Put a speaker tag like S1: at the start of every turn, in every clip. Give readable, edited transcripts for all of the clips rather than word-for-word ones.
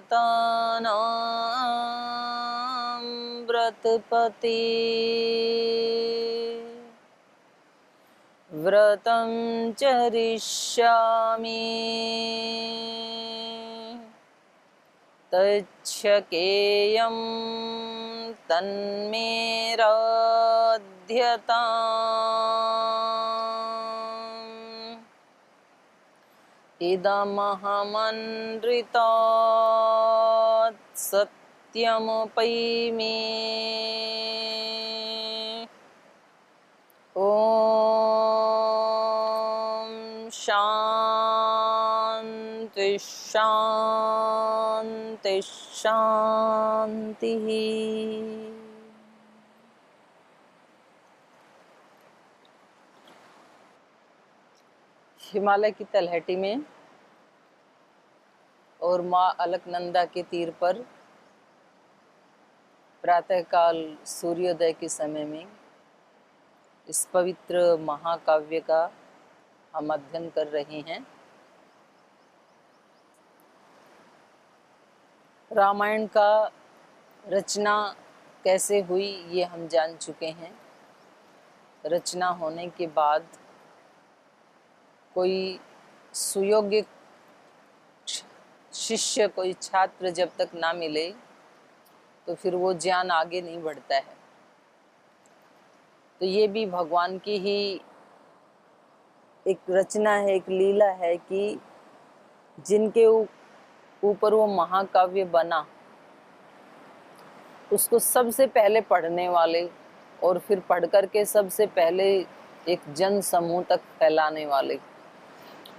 S1: व्रतानां व्रतपते व्रतं चरिष्यामि तच्छकेयं तन्मे राध्यताम् इदमहमनृतात् सत्यमुपैमि ॐ शान्ति शान्ति शान्तिः। हिमालय की तलहटी में और माँ अलकनंदा के तीर पर प्रातःकाल सूर्योदय के समय में इस पवित्र महाकाव्य का हम अध्ययन कर रहे हैं। रामायण का रचना कैसे हुई ये हम जान चुके हैं। रचना होने के बाद कोई सुयोग्य शिष्य, कोई छात्र जब तक ना मिले तो फिर वो ज्ञान आगे नहीं बढ़ता है। तो ये भी भगवान की ही एक रचना है, एक लीला है कि जिनके ऊपर वो महाकाव्य बना उसको सबसे पहले पढ़ने वाले और फिर पढ़ करके सबसे पहले एक जन समूह तक फैलाने वाले,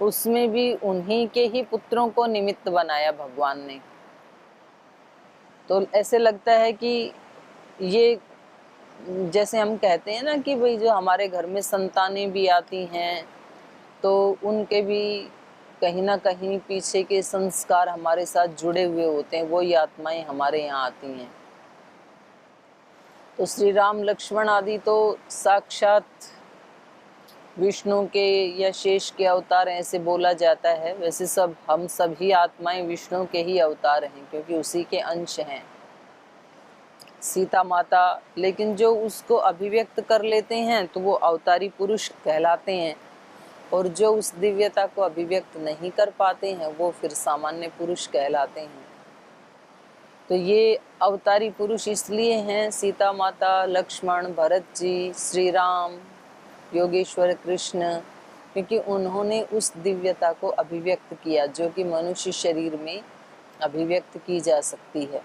S1: उसमें भी उन्हीं के ही पुत्रों को निमित्त बनाया भगवान ने। तो ऐसे लगता है कि ये जैसे हम कहते हैं ना कि भाई जो हमारे घर में संतानें भी आती हैं तो उनके भी कहीं ना कहीं पीछे के संस्कार हमारे साथ जुड़े हुए होते हैं, वही आत्माएं हमारे यहाँ आती हैं। तो श्री राम लक्ष्मण आदि तो साक्षात विष्णु के या शेष के अवतार हैं ऐसे बोला जाता है। वैसे सब हम सभी आत्माएं विष्णु के ही अवतार हैं क्योंकि उसी के अंश हैं सीता माता। लेकिन जो उसको अभिव्यक्त कर लेते हैं तो वो अवतारी पुरुष कहलाते हैं, और जो उस दिव्यता को अभिव्यक्त नहीं कर पाते हैं वो फिर सामान्य पुरुष कहलाते हैं। तो ये अवतारी पुरुष इसलिए हैं सीता माता, लक्ष्मण, भरत जी, श्री राम, योगेश्वर कृष्ण, क्योंकि उन्होंने उस दिव्यता को अभिव्यक्त किया जो कि मनुष्य शरीर में अभिव्यक्त की जा सकती है।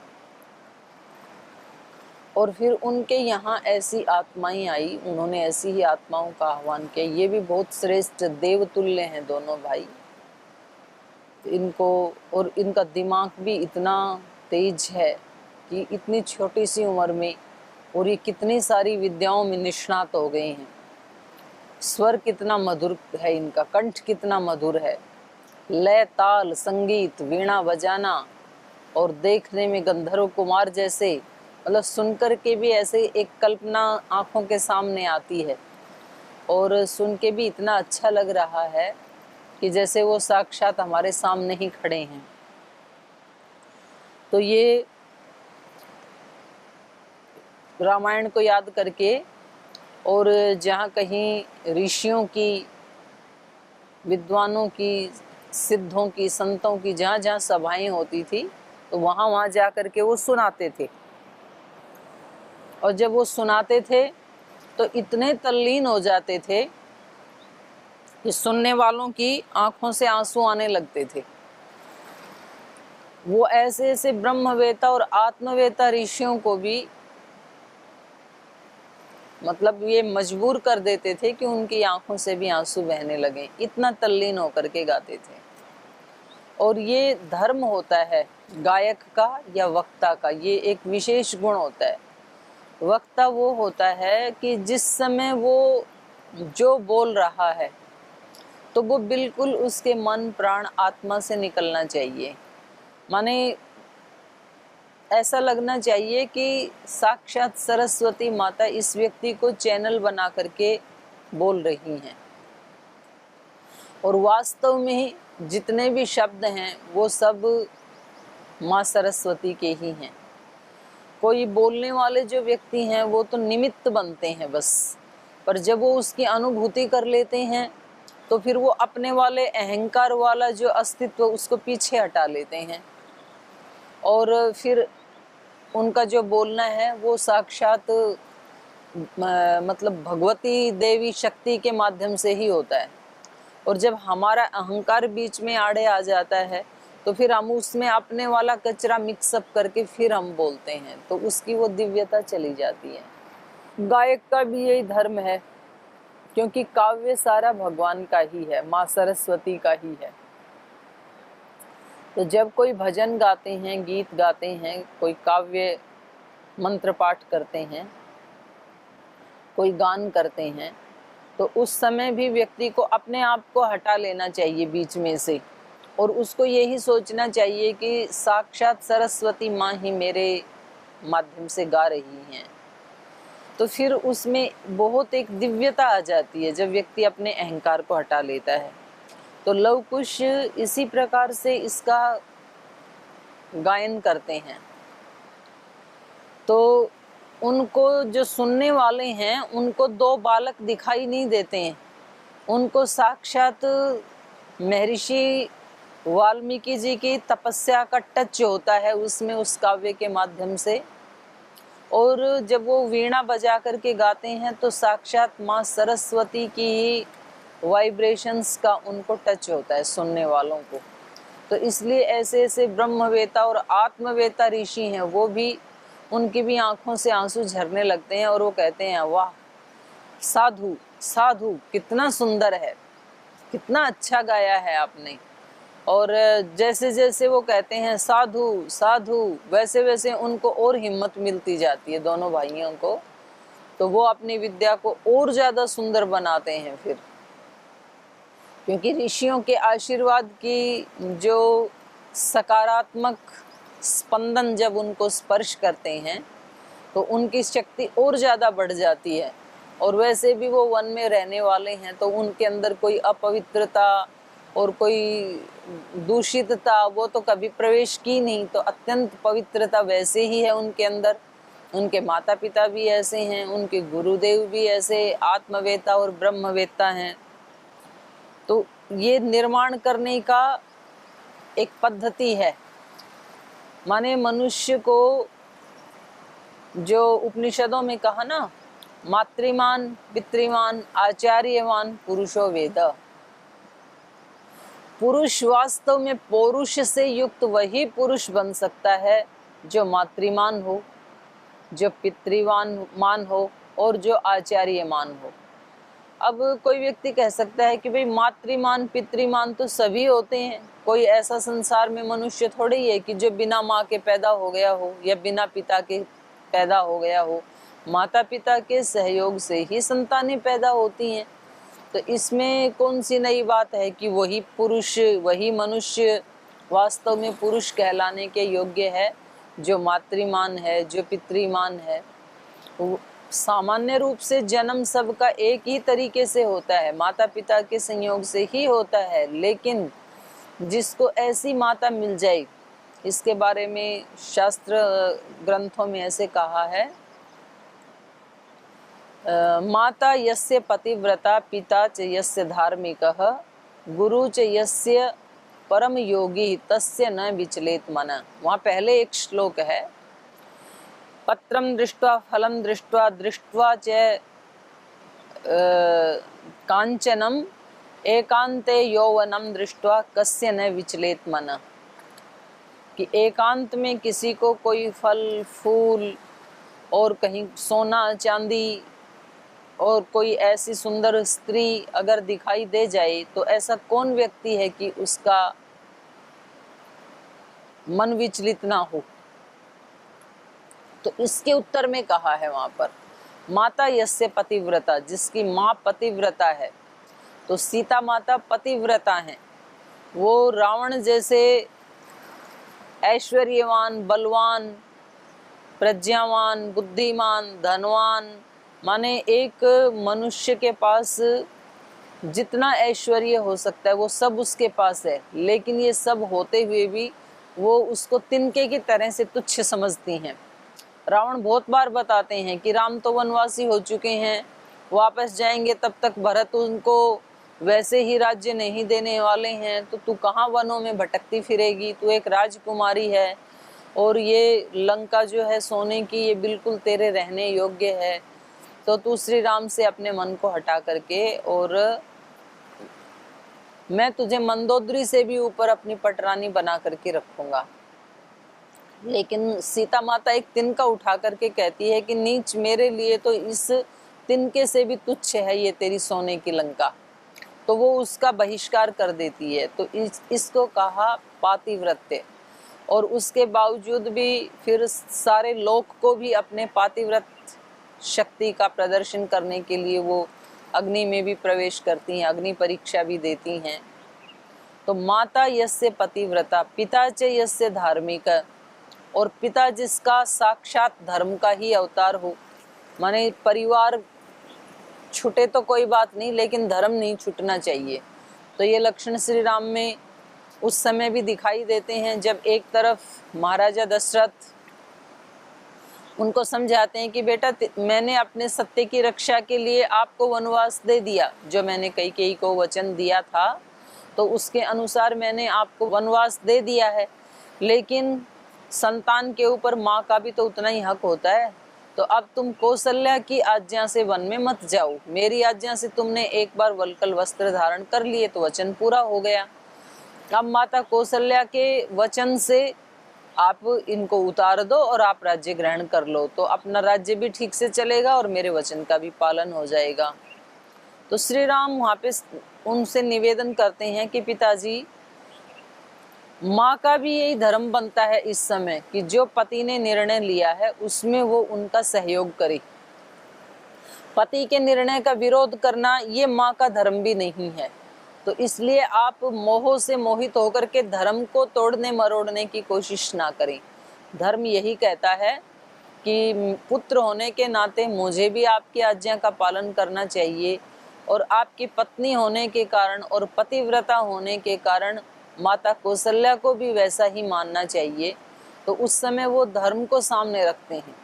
S1: और फिर उनके यहाँ ऐसी आत्माएं आई, उन्होंने ऐसी ही आत्माओं का आह्वान किया। ये भी बहुत श्रेष्ठ देवतुल्य हैं दोनों भाई। इनको और इनका दिमाग भी इतना तेज है कि इतनी छोटी सी उम्र में और ये कितनी सारी विद्याओं में निष्णात हो गए हैं। स्वर कितना मधुर है इनका, कंठ कितना मधुर है, लय ताल संगीत वीणा बजाना, और देखने में गंधर्व कुमार जैसे, मतलब सुनकर के भी ऐसे एक कल्पना आंखों के सामने आती है और सुन के भी इतना अच्छा लग रहा है कि जैसे वो साक्षात हमारे सामने ही खड़े हैं। तो ये रामायण को याद करके और जहाँ कहीं ऋषियों की, विद्वानों की, सिद्धों की, संतों की जहाँ जहाँ सभाएं होती थी तो वहाँ वहाँ जा करके वो सुनाते थे। और जब वो सुनाते थे तो इतने तल्लीन हो जाते थे कि सुनने वालों की आंखों से आंसू आने लगते थे। वो ऐसे ऐसे ब्रह्मवेता और आत्मवेता ऋषियों को भी मतलब ये मजबूर कर देते थे कि उनकी आंखों से भी आंसू बहने लगे, इतना तल्लीन होकर के गाते थे। और ये धर्म होता है गायक का या वक्ता का, ये एक विशेष गुण होता है। वक्ता वो होता है कि जिस समय वो जो बोल रहा है तो वो बिल्कुल उसके मन प्राण आत्मा से निकलना चाहिए। माने ऐसा लगना चाहिए कि साक्षात सरस्वती माता इस व्यक्ति को चैनल बना करके बोल रही हैं। और वास्तव में जितने भी शब्द हैं वो सब माँ सरस्वती के ही हैं। कोई बोलने वाले जो व्यक्ति हैं वो तो निमित्त बनते हैं बस, पर जब वो उसकी अनुभूति कर लेते हैं तो फिर वो अपने वाले अहंकार वाला जो अस्तित्व उसको पीछे हटा लेते हैं और फिर उनका जो बोलना है वो साक्षात मतलब भगवती देवी शक्ति के माध्यम से ही होता है। और जब हमारा अहंकार बीच में आड़े आ जाता है तो फिर हम उसमें अपने वाला कचरा मिक्सअप करके फिर हम बोलते हैं, तो उसकी वो दिव्यता चली जाती है। गायक का भी यही धर्म है, क्योंकि काव्य सारा भगवान का ही है, माँ सरस्वती का ही है। तो जब कोई भजन गाते हैं, गीत गाते हैं, कोई काव्य मंत्र पाठ करते हैं, कोई गान करते हैं, तो उस समय भी व्यक्ति को अपने आप को हटा लेना चाहिए बीच में से और उसको यही सोचना चाहिए कि साक्षात सरस्वती माँ ही मेरे माध्यम से गा रही हैं। तो फिर उसमें बहुत एक दिव्यता आ जाती है जब व्यक्ति अपने अहंकार को हटा लेता है। तो लव कुश इसी प्रकार से इसका गायन करते हैं। तो उनको जो सुनने वाले हैं उनको दो बालक दिखाई नहीं देते हैं, उनको साक्षात महर्षि वाल्मीकि जी की तपस्या का टच होता है उसमें, उस काव्य के माध्यम से। और जब वो वीणा बजा करके गाते हैं तो साक्षात माँ सरस्वती की ही वाइब्रेशंस का उनको टच होता है सुनने वालों को। तो इसलिए ऐसे ऐसे ब्रह्मवेता और आत्मवेता ऋषि हैं, वो भी, उनकी भी आंखों से आंसू झरने लगते हैं और वो कहते हैं वाह साधु साधु, कितना सुंदर है, कितना अच्छा गाया है आपने। और जैसे जैसे वो कहते हैं साधु साधु, वैसे वैसे उनको और हिम्मत मिलती जाती है दोनों भाइयों को। तो वो अपनी विद्या को और ज़्यादा सुंदर बनाते हैं फिर, क्योंकि ऋषियों के आशीर्वाद की जो सकारात्मक स्पंदन जब उनको स्पर्श करते हैं तो उनकी शक्ति और ज़्यादा बढ़ जाती है। और वैसे भी वो वन में रहने वाले हैं तो उनके अंदर कोई अपवित्रता और कोई दूषितता वो तो कभी प्रवेश की नहीं, तो अत्यंत पवित्रता वैसे ही है उनके अंदर। उनके माता पिता भी ऐसे हैं, उनके गुरुदेव भी ऐसे आत्मवेता और ब्रह्मवेता हैं। तो ये निर्माण करने का एक पद्धति है। माने मनुष्य को जो उपनिषदों में कहा ना, मातृमान पितृमान आचार्यवान पुरुषो वेद। पुरुष वास्तव में पौरुष से युक्त वही पुरुष बन सकता है जो मातृमान हो, जो पितृवान मान हो और जो आचार्यमान हो। अब कोई व्यक्ति कह सकता है कि भाई मातृमान पितृमान तो सभी होते हैं, कोई ऐसा संसार में मनुष्य थोड़ी ही है कि जो बिना माँ के पैदा हो गया हो या बिना पिता के पैदा हो गया हो। माता पिता के सहयोग से ही संतानें पैदा होती हैं। तो इसमें कौन सी नई बात है कि वही पुरुष, वही मनुष्य वास्तव में पुरुष कहलाने के योग्य है जो मातृमान है, जो पितृमान है। सामान्य रूप से जन्म सबका एक ही तरीके से होता है, माता पिता के संयोग से ही होता है, लेकिन जिसको ऐसी माता मिल जाए, इसके बारे में शास्त्र ग्रंथों में ऐसे कहा है, माता यस्य पतिव्रता पिता च यस्य धार्मिकः गुरु च यस्य परम योगी तस्य न विचलेत मन। वहाँ पहले एक श्लोक है, पत्रम दृष्ट्वा फलम दृष्ट्वा दृष्ट्वा च कांचनम एकांते यौवनम दृष्ट्वा कस्य न विचलेत मन। कि एकांत में किसी को कोई फल फूल और कहीं सोना चांदी और कोई ऐसी सुंदर स्त्री अगर दिखाई दे जाए तो ऐसा कौन व्यक्ति है कि उसका मन विचलित ना हो। तो इसके उत्तर में कहा है वहां पर, माता यस्य पतिव्रता, जिसकी माँ पतिव्रता है। तो सीता माता पतिव्रता हैं, वो रावण जैसे ऐश्वर्यवान, बलवान, प्रज्ञावान, बुद्धिमान, धनवान, माने एक मनुष्य के पास जितना ऐश्वर्य हो सकता है वो सब उसके पास है, लेकिन ये सब होते हुए भी वो उसको तिनके की तरह से तुच्छ समझती हैं। रावण बहुत बार बताते हैं कि राम तो वनवासी हो चुके हैं, वापस जाएंगे तब तक भरत उनको वैसे ही राज्य नहीं देने वाले हैं, तो तू कहाँ वनों में भटकती फिरेगी, तू एक राजकुमारी है और ये लंका जो है सोने की, ये बिल्कुल तेरे रहने योग्य है। तो तू श्री राम से अपने मन को हटा करके, और मैं तुझे मंदोदरी से भी ऊपर अपनी पटरानी बना करके रखूंगा। लेकिन सीता माता एक तिनका उठा करके कहती है कि नीच, मेरे लिए तो इस तिनके से भी तुच्छ है ये तेरी सोने की लंका। तो वो उसका बहिष्कार कर देती है। तो इसको कहा पातिव्रत्य। और उसके बावजूद भी फिर सारे लोक को भी अपने पातिव्रत शक्ति का प्रदर्शन करने के लिए वो अग्नि में भी प्रवेश करती हैं, अग्नि परीक्षा भी देती हैं। तो माता यस्य पतिव्रता पिता च यस्य धार्मिक, और पिता जिसका साक्षात धर्म का ही अवतार हो, माने परिवार छूटे तो कोई बात नहीं, लेकिन धर्म नहीं छूटना चाहिए। तो ये लक्षण श्री राम में उस समय भी दिखाई देते हैं, जब एक तरफ महाराजा दशरथ उनको समझाते हैं कि बेटा मैंने अपने सत्य की रक्षा के लिए आपको वनवास दे दिया, जो मैंने कैकेयी को वचन दिया था तो उसके अनुसार मैंने आपको वनवास दे दिया है, लेकिन संतान के ऊपर माँ का भी तो उतना ही हक होता है। तो अब तुम कौशल्या की आज्ञा से वन में मत जाओ, मेरी आज्ञा से तुमने एक बार वल्कल वस्त्र धारण कर लिए तो वचन पूरा हो गया। अब माता कौशल्या के वचन से आप इनको उतार दो और आप राज्य ग्रहण कर लो, तो अपना राज्य भी ठीक से चलेगा और मेरे वचन का भी पालन हो जाएगा। तो श्री राम वहाँ पे उनसे निवेदन करते हैं कि पिताजी, माँ का भी यही धर्म बनता है इस समय कि जो पति ने निर्णय लिया है उसमें वो उनका सहयोग करे। पति के निर्णय का विरोध करना ये माँ का धर्म भी नहीं है। तो इसलिए आप मोह से मोहित होकर के धर्म को तोड़ने मरोड़ने की कोशिश ना करें। धर्म यही कहता है कि पुत्र होने के नाते मुझे भी आपकी आज्ञा का पालन करना चाहिए, और आपकी पत्नी होने के कारण और पतिव्रता होने के कारण माता कौशल्या को भी वैसा ही मानना चाहिए। तो उस समय वो धर्म को सामने रखते हैं,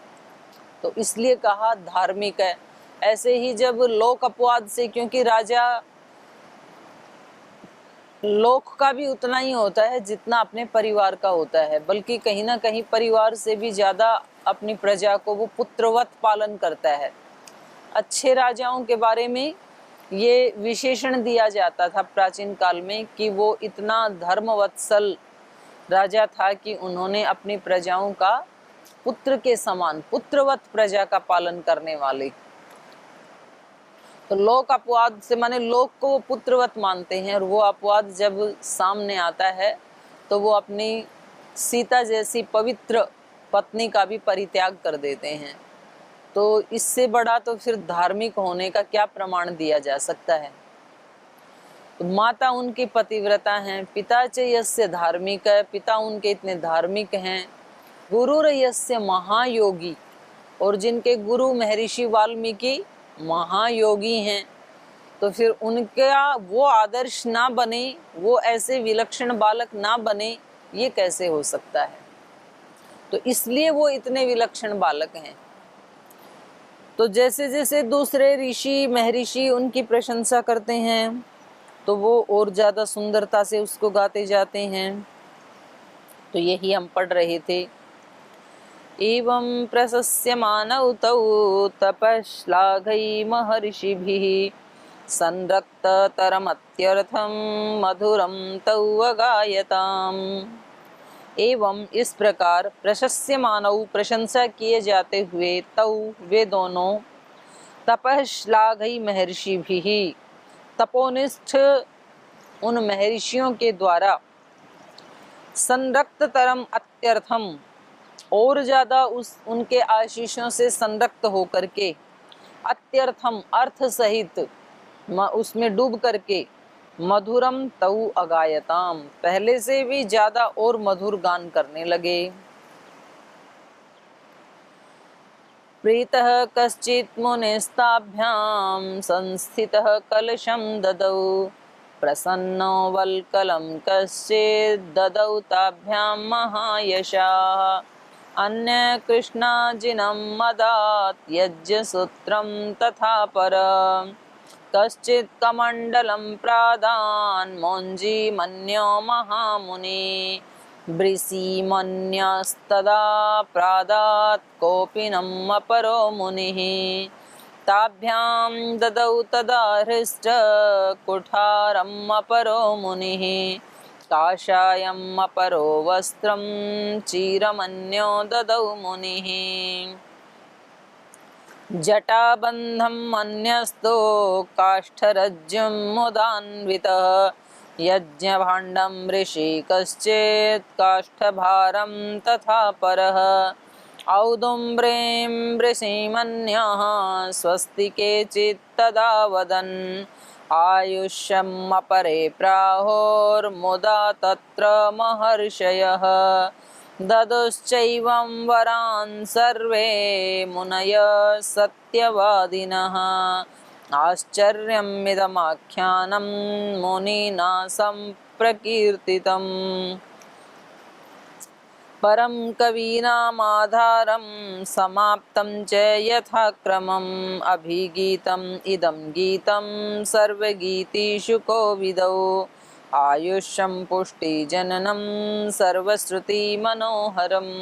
S1: तो इसलिए कहा धार्मिक है। ऐसे ही जब लोक अपवाद से, क्योंकि राजा लोक का भी उतना ही होता है जितना अपने परिवार का होता है, बल्कि कहीं ना कहीं परिवार से भी ज्यादा अपनी प्रजा को वो पुत्रवत पालन करता है। अच्छे राजाओं के बारे में ये विशेषण दिया जाता था प्राचीन काल में कि वो इतना धर्मवत्सल राजा था कि उन्होंने अपनी प्रजाओं का पुत्र के समान, पुत्रवत प्रजा का पालन करने वाले। तो लोक अपवाद से माने लोक को वो पुत्रवत मानते हैं, और वो अपवाद जब सामने आता है तो वो अपनी सीता जैसी पवित्र पत्नी का भी परित्याग कर देते हैं। तो इससे बड़ा तो फिर धार्मिक होने का क्या प्रमाण दिया जा सकता है। तो माता उनकी पतिव्रता हैं, पिता च यस्य धार्मिक है, पिता उनके इतने धार्मिक हैं। गुरु यस्य महायोगी, और जिनके गुरु महर्षि वाल्मीकि महायोगी हैं, तो फिर उनका वो आदर्श ना बने, वो ऐसे विलक्षण बालक ना बने, ये कैसे हो सकता है। तो इसलिए वो इतने विलक्षण बालक हैं। तो जैसे जैसे दूसरे ऋषि महर्षि उनकी प्रशंसा करते हैं तो वो और ज़्यादा सुंदरता से उसको गाते जाते हैं। तो यही हम पढ़ रहे थे। एवं प्रशस्यमानौ तौ तपश्लाघै महर्षिभिः संरक्ततरमत्यर्थं मधुरं तौ अगायताम्। एवं इस प्रकार प्रशस्यमानौ प्रशंसा किए जाते हुए, तौ वे दोनों, तपश्लाघै महर्षिभिः तपोनिष्ठ उन महर्षियों के द्वारा, संरक्ततरम अत्यर्थम और ज्यादा उनके आशीषों से संरक्त होकर के, अत्यर्थम अर्थ सहित उसमें डूब करके, मधुरम तऊ अगायताम पहले से भी ज्यादा और मधुर गान करने लगे। प्रीतः कश्चित् मुनिस्ताभ्यां संस्थितः कलशं ददौ प्रसन्नो वल्कलं कश्चिद्ददौ ताभ्यां महायशाः अन्य कृष्णाजिनं मदात् यज्ञसूत्रं तथा पर कश्चित् कमण्डलं प्रादान् मोञ्जीमन्यो महामुनि वृषीमन्यस्तदा प्रादात् कोपिनम् अपरो मुनिः ताभ्यां ददौ तदा हृष्ट कुठारम् अपरो मुनिः काषायम् अपरो वस्त्रं चीरमन्यो ददौ मुनिः जटाबन्धम् अन्यस्तो काष्ठरज्जुं मुदान्वितः यज्ञभाण्डं ऋषि कश्चित् काष्ठभारं तथा परः औदुम्ब्रीं वृषीमन्यः स्वस्ति केचित् तदा वदन् आयुष्यम् अपरे प्राहुर्मुदा तत्र महर्षयः ददुश्चैवं वरान् सर्वे मुनयः सत्यवादिनः आश्चर्यमिदमाख्यानं मुनिना सम्प्रकीर्तितम् परं कवीनामाधारं समाप्तं च यथाक्रमम् अभिगीतम् इदं गीतं सर्वगीतिषु कोविदौ आयुष्यं पुष्टिजननं सर्वश्रुतिमनोहरम्।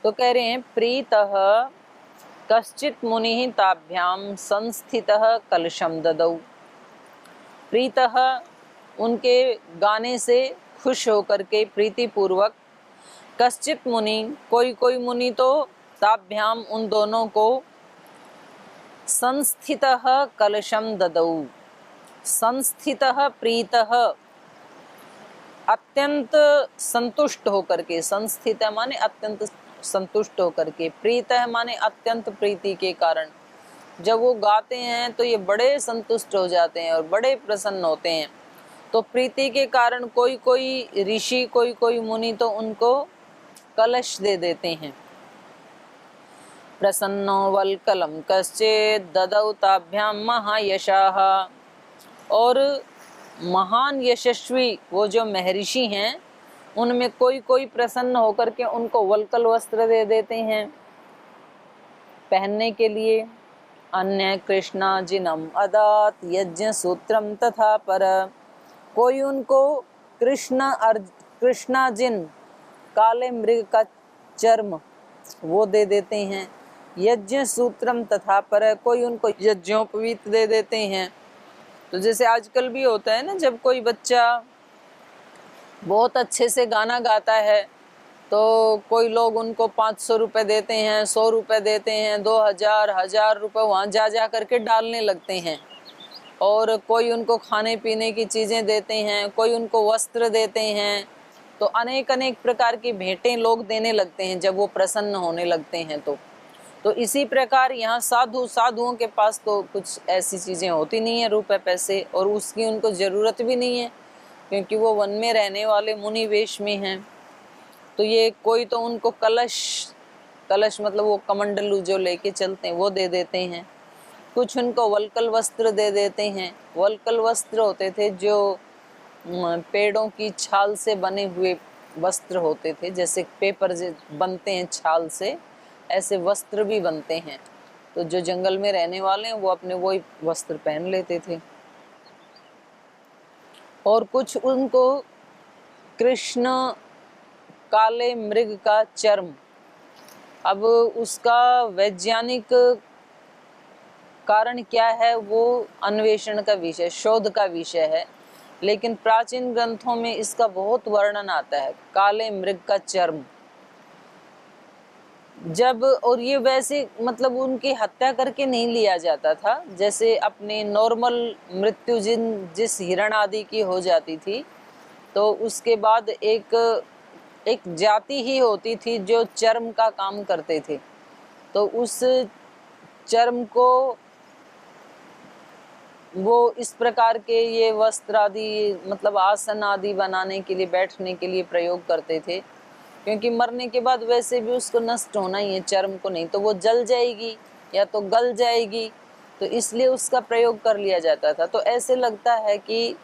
S1: तो कह रहे हैं प्रीतः कश्चित् मुनिः ताभ्यां संस्थितः कलशं ददौ। प्रीतः उनके गाने से खुश होकर के प्रीतिपूर्वक कश्चित मुनि कोई कोई मुनि तो ताभ्याम उन दोनों को संस्थितः कलशम ददौ। संस्थितः प्रीतः अत्यंत संतुष्ट होकर के, संस्थित माने अत्यंत संतुष्ट होकर के, प्रीतः माने अत्यंत प्रीति के कारण जब वो गाते हैं तो ये बड़े संतुष्ट हो जाते हैं और बड़े प्रसन्न होते हैं। तो प्रीति के कारण कोई कोई ऋषि कोई कोई मुनि तो उनको कलश दे देते हैं। प्रसन्नो वल्कलं कश्चित् ददौ ताभ्यां महायशाः। और महान यशस्वी वो जो महर्षि हैं उनमें कोई कोई प्रसन्न होकर के उनको वल्कल वस्त्र दे देते हैं पहनने के लिए। अन्य कृष्णाजिनम अदात यज्ञ सूत्रम तथा पर, कोई उनको कृष्णाजिन काले मृग का चर्म वो दे देते हैं। यज्ञ सूत्रम तथा पर, कोई उनको यज्ञोपवीत दे देते हैं। तो जैसे आजकल भी होता है ना, जब कोई बच्चा बहुत अच्छे से गाना गाता है तो कोई लोग उनको 500 रुपये देते हैं, 100 रुपये देते हैं, 2000 1000 रुपये वहाँ जा करके डालने लगते हैं। और कोई उनको खाने पीने की चीज़ें देते हैं, कोई उनको वस्त्र देते हैं। तो अनेक अनेक प्रकार की भेंटें लोग देने लगते हैं जब वो प्रसन्न होने लगते हैं। तो इसी प्रकार यहाँ साधुओं के पास तो कुछ ऐसी चीज़ें होती नहीं है रुपए पैसे, और उसकी उनको ज़रूरत भी नहीं है क्योंकि वो वन में रहने वाले मुनि वेश में हैं। तो ये कोई तो उनको कलश मतलब वो कमंडलू जो लेके चलते हैं वो दे देते हैं। कुछ उनको वल्कल वस्त्र दे देते हैं। वल्कल वस्त्र होते थे जो पेड़ों की छाल से बने हुए वस्त्र होते थे, जैसे पेपर बनते हैं छाल से, ऐसे वस्त्र भी बनते हैं। तो जो जंगल में रहने वाले हैं वो अपने वही वस्त्र पहन लेते थे। और कुछ उनको कृष्ण काले मृग का चर्म, अब उसका वैज्ञानिक कारण क्या है वो अन्वेषण का विषय, शोध का विषय है, लेकिन प्राचीन ग्रंथों में इसका बहुत वर्णन आता है। काले मृग का चर्म जब, और ये वैसे मतलब उनकी हत्या करके नहीं लिया जाता था, जैसे अपने नॉर्मल मृत्यु जिस हिरण आदि की हो जाती थी तो उसके बाद एक जाति ही होती थी जो चर्म का काम करते थे। तो उस चर्म को वो इस प्रकार के ये वस्त्र आदि मतलब आसन आदि बनाने के लिए, बैठने के लिए प्रयोग करते थे, क्योंकि मरने के बाद वैसे भी उसको नष्ट होना ही है चर्म को, नहीं तो वो जल जाएगी या तो गल जाएगी। तो इसलिए उसका प्रयोग कर लिया जाता था। तो ऐसे लगता है कि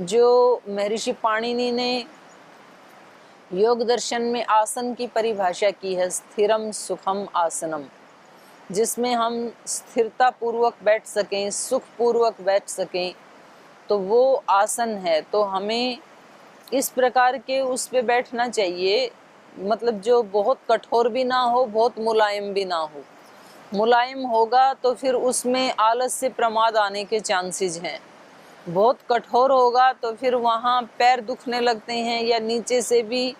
S1: जो महर्षि पाणिनि ने योग दर्शन में आसन की परिभाषा की है, स्थिरम सुखम आसनम, जिसमें हम स्थिरता पूर्वक बैठ सकें, सुख पूर्वक बैठ सकें, तो वो आसन है। तो हमें इस प्रकार के उस पे बैठना चाहिए, मतलब जो बहुत कठोर भी ना हो, बहुत मुलायम भी ना हो। मुलायम होगा तो फिर उसमें आलस्य प्रमाद आने के चांसेस हैं। बहुत कठोर होगा तो फिर वहाँ पैर दुखने लगते हैं, या नीचे से भी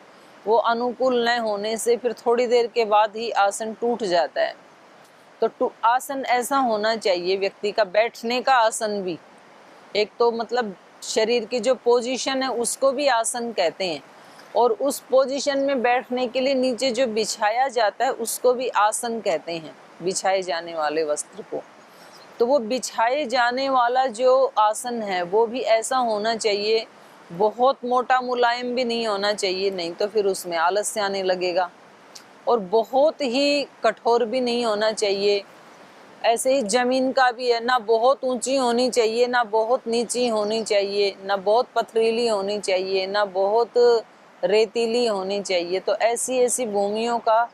S1: वो अनुकूल न होने से फिर थोड़ी देर के बाद ही आसन टूट जाता है। तो आसन ऐसा होना चाहिए व्यक्ति का, बैठने का आसन भी, एक तो मतलब शरीर की जो पोजीशन है उसको भी आसन कहते हैं, और उस पोजीशन में बैठने के लिए नीचे जो बिछाया जाता है उसको भी आसन कहते हैं, बिछाए जाने वाले वस्त्र को। तो वो बिछाए जाने वाला जो आसन है वो भी ऐसा होना चाहिए, बहुत मोटा मुलायम भी नहीं होना चाहिए, नहीं तो फिर उसमें आलस्य आने लगेगा, और बहुत ही कठोर भी नहीं होना चाहिए। ऐसे ही जमीन का भी है, ना बहुत ऊंची होनी चाहिए, ना बहुत नीची होनी चाहिए, ना बहुत पथरीली होनी चाहिए, ना बहुत रेतीली होनी चाहिए। तो ऐसी ऐसी भूमियों का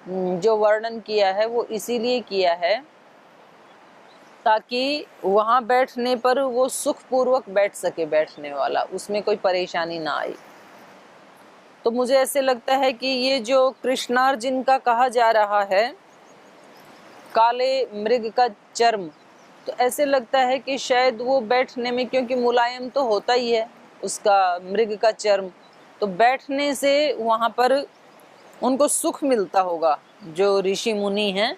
S1: जो वर्णन किया है वो इसीलिए किया है ताकि वहाँ बैठने पर वो सुखपूर्वक बैठ सके बैठने वाला, उसमें कोई परेशानी ना आए। तो मुझे ऐसे लगता है कि ये जो कृष्णार्जुन का कहा जा रहा है काले मृग का चर्म, तो ऐसे लगता है कि शायद वो बैठने में, क्योंकि मुलायम तो होता ही है उसका मृग का चर्म, तो बैठने से वहाँ पर उनको सुख मिलता होगा जो ऋषि मुनि हैं।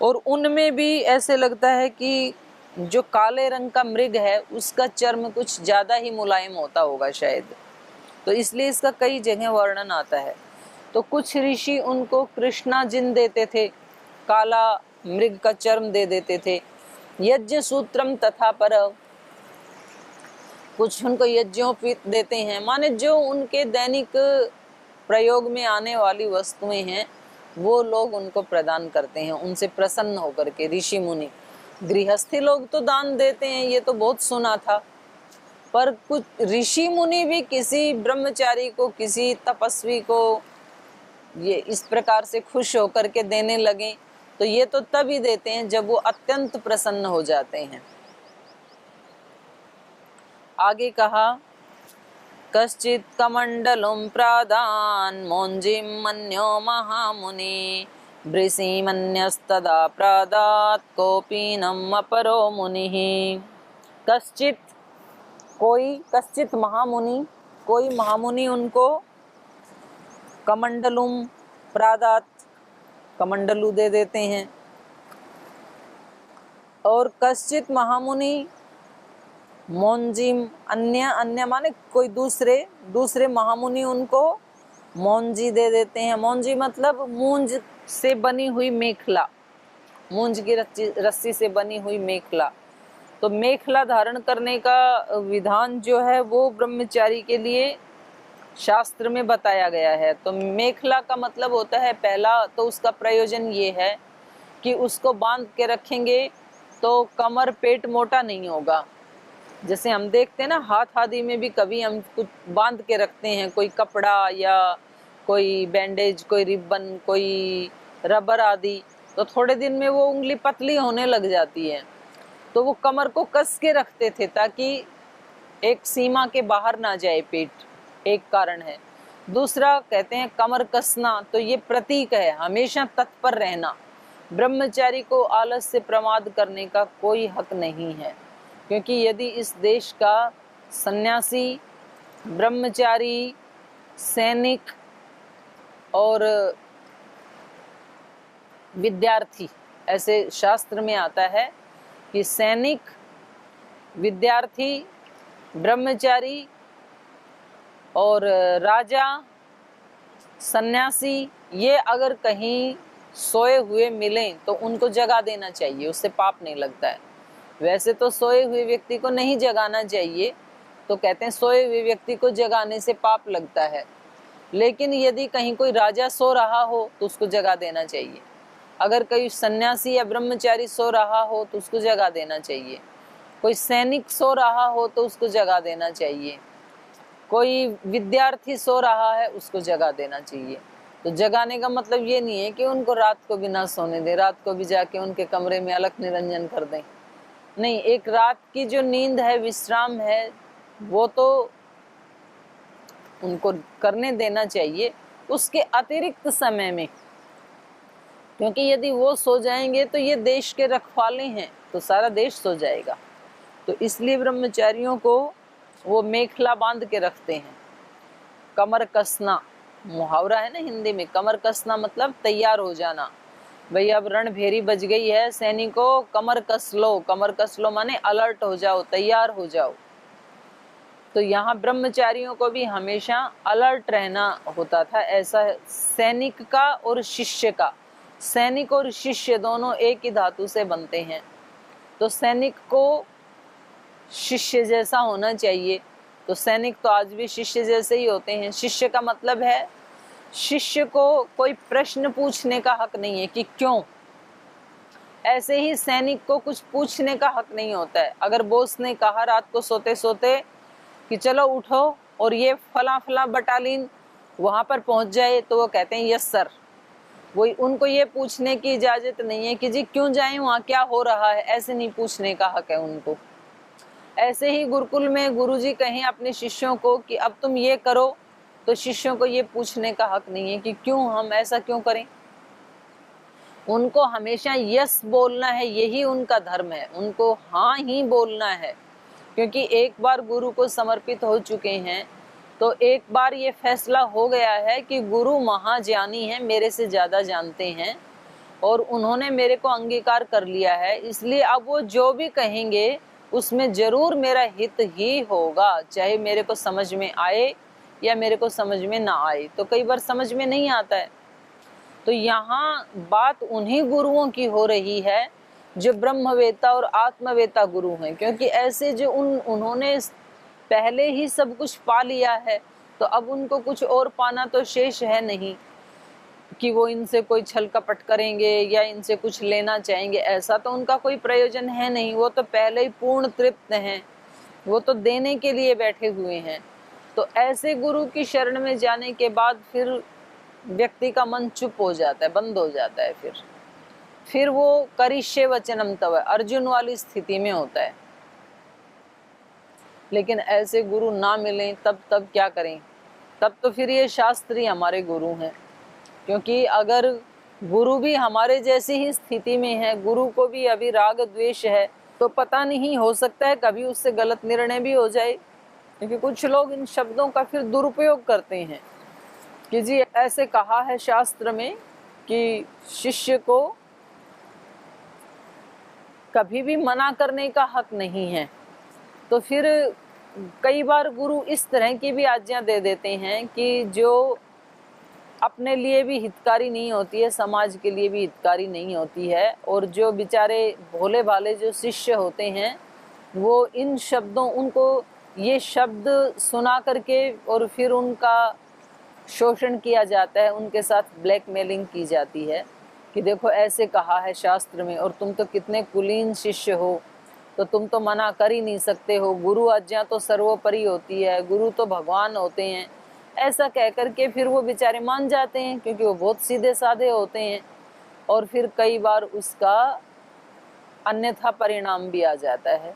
S1: और उनमें भी ऐसे लगता है कि जो काले रंग का मृग है उसका चर्म कुछ ज़्यादा ही मुलायम होता होगा शायद, तो इसलिए इसका कई जगह वर्णन आता है। तो कुछ ऋषि उनको कृष्णाजिन देते थे, काला मृग का चर्म दे देते थे। यज्ञ सूत्रम तथा पर, कुछ उनको यज्ञोपवीत देते हैं, माने जो उनके दैनिक प्रयोग में आने वाली वस्तुएं हैं वो लोग उनको प्रदान करते हैं, उनसे प्रसन्न होकर के ऋषि मुनि। गृहस्थी लोग तो दान देते हैं, ये तो बहुत सुना था, पर कुछ ऋषि मुनि भी किसी ब्रह्मचारी को, किसी तपस्वी को ये इस प्रकार से खुश होकर के देने लगे, तो ये तो तभी देते हैं जब वो अत्यंत प्रसन्न हो जाते हैं। आगे कहा, कश्चित् कमण्डलुं प्रादान् मोञ्जीं मन्यो महामुनि वृषीमन्यस्तदा प्रादात् कौपीनम् अपरो मुनिः। कश्चित्, कोई, कश्चित् महामुनि, कोई महामुनि उनको कमंडलुम प्रादात, कमंडलू दे देते हैं, और कश्चित महामुनि मोंजिम, अन्य, अन्य माने कोई दूसरे महामुनि उनको मोंजी दे देते हैं। मोंजी मतलब मूंज से बनी हुई मेखला, मूंज की रस्सी से बनी हुई मेखला। तो मेखला धारण करने का विधान जो है वो ब्रह्मचारी के लिए शास्त्र में बताया गया है। तो मेखला का मतलब होता है, पहला तो उसका प्रयोजन ये है कि उसको बांध के रखेंगे तो कमर पेट मोटा नहीं होगा। जैसे हम देखते हैं ना हाथ आदि में भी कभी हम कुछ बांध के रखते हैं, कोई कपड़ा या कोई बैंडेज, कोई रिबन, कोई रबर आदि, तो थोड़े दिन में वो उंगली पतली होने लग जाती है। तो वो कमर को कस के रखते थे ताकि एक सीमा के बाहर ना जाए पेट, एक कारण है। दूसरा कहते हैं कमर कसना, तो ये प्रतीक है हमेशा तत्पर रहना। ब्रह्मचारी को आलस से प्रमाद करने का कोई हक नहीं है, क्योंकि यदि इस देश का सन्यासी, ब्रह्मचारी, सैनिक और विद्यार्थी, ऐसे शास्त्र में आता है कि सैनिक, विद्यार्थी, ब्रह्मचारी और राजा, सन्यासी, ये अगर कहीं सोए हुए मिलें तो उनको जगा देना चाहिए, उससे पाप नहीं लगता है। वैसे तो सोए हुए व्यक्ति को नहीं जगाना चाहिए, तो कहते हैं सोए हुए व्यक्ति को जगाने से पाप लगता है, लेकिन यदि कहीं कोई राजा सो रहा हो तो उसको जगा देना चाहिए। अगर कोई सन्यासी या ब्रह्मचारी सो रहा हो तो उसको जगा देना चाहिए, कोई सैनिक सो रहा हो तो उसको जगा देना चाहिए, कोई विद्यार्थी सो रहा है उसको जगा देना चाहिए। तो जगाने का मतलब ये नहीं है कि उनको रात को भी ना सोने दें, रात को भी जाके उनके कमरे में अलग निरंजन कर दें। नहीं, एक रात की जो नींद है, विश्राम है, वो तो उनको करने देना चाहिए उसके अतिरिक्त समय में, क्योंकि यदि वो सो जाएंगे तो ये देश के रखवाले हैं, तो सारा देश सो जाएगा। तो इसलिए ब्रह्मचारियों को वो मेखला बांध के रखते हैं। कमर कसना मुहावरा है ना हिंदी में, कमर कसना मतलब तैयार हो जाना। भाई अब रणभेरी बज गई है, सैनिकों कमर कस लो। कमर कस लो माने अलर्ट हो जाओ, तैयार हो जाओ। तो यहाँ ब्रह्मचारियों को भी हमेशा अलर्ट रहना होता था। ऐसा सैनिक का और शिष्य का, सैनिक और शिष्य दोनों एक ही धातु से बनते हैं, तो सैनिक को शिष्य जैसा होना चाहिए। तो सैनिक तो आज भी शिष्य जैसे ही होते हैं। शिष्य का मतलब है शिष्य को कोई प्रश्न पूछने का हक नहीं है कि क्यों। ऐसे ही सैनिक को कुछ पूछने का हक नहीं होता है। अगर बॉस ने कहा रात को सोते सोते कि चलो उठो और ये फला फला बटालियन वहां पर पहुंच जाए, तो वो कहते हैं यस सर। वही उनको ये पूछने की इजाजत नहीं है कि जी क्यों जाएं, वहाँ क्या हो रहा है, ऐसे नहीं पूछने का हक है उनको। ऐसे ही गुरुकुल में गुरुजी कहें अपने शिष्यों को कि अब तुम ये करो, तो शिष्यों को ये पूछने का हक नहीं है कि क्यों, हम ऐसा क्यों करें। उनको हमेशा यस बोलना है, यही उनका धर्म है। उनको हाँ ही बोलना है, क्योंकि एक बार गुरु को समर्पित हो चुके हैं। तो एक बार ये फैसला हो गया है कि गुरु महाज्ञानी है, मेरे से ज़्यादा जानते हैं और उन्होंने मेरे को अंगीकार कर लिया है, इसलिए अब वो जो भी कहेंगे उसमें ज़रूर मेरा हित ही होगा, चाहे मेरे को समझ में आए या मेरे को समझ में ना आए। तो कई बार समझ में नहीं आता है। तो यहाँ बात उन्हीं गुरुओं की हो रही है जो ब्रह्मवेता और आत्मवेता गुरु हैं, क्योंकि ऐसे जो उन्होंने पहले ही सब कुछ पा लिया है, तो अब उनको कुछ और पाना तो शेष है नहीं कि वो इनसे कोई छल कपट करेंगे या इनसे कुछ लेना चाहेंगे। ऐसा तो उनका कोई प्रयोजन है नहीं। वो तो पहले ही पूर्ण तृप्त हैं, वो तो देने के लिए बैठे हुए हैं। तो ऐसे गुरु की शरण में जाने के बाद फिर व्यक्ति का मन चुप हो जाता है, बंद हो जाता है। फिर वो करिष्ये वचनम तव, अर्जुन वाली स्थिति में होता है। लेकिन ऐसे गुरु ना मिलें तब क्या करें? तब तो फिर ये शास्त्री हमारे गुरु हैं। क्योंकि अगर गुरु भी हमारे जैसी ही स्थिति में है, गुरु को भी अभी राग द्वेष है, तो पता नहीं, हो सकता है कभी उससे गलत निर्णय भी हो जाए। क्योंकि कुछ लोग इन शब्दों का फिर दुरुपयोग करते हैं कि जी ऐसे कहा है शास्त्र में कि शिष्य को कभी भी मना करने का हक नहीं है। तो फिर कई बार गुरु इस तरह की भी आज्ञा दे देते हैं कि जो अपने लिए भी हितकारी नहीं होती है, समाज के लिए भी हितकारी नहीं होती है। और जो बेचारे भोले भाले जो शिष्य होते हैं, वो इन शब्दों, उनको ये शब्द सुना करके और फिर उनका शोषण किया जाता है, उनके साथ ब्लैकमेलिंग की जाती है कि देखो ऐसे कहा है शास्त्र में और तुम तो कितने कुलीन शिष्य हो, तो तुम तो मना कर ही नहीं सकते हो, गुरु आज्ञा तो सर्वोपरि होती है, गुरु तो भगवान होते हैं। ऐसा कह करके फिर वो बेचारे मान जाते हैं, क्योंकि वो बहुत सीधे साधे होते हैं। और फिर कई बार उसका अन्यथा परिणाम भी आ जाता है।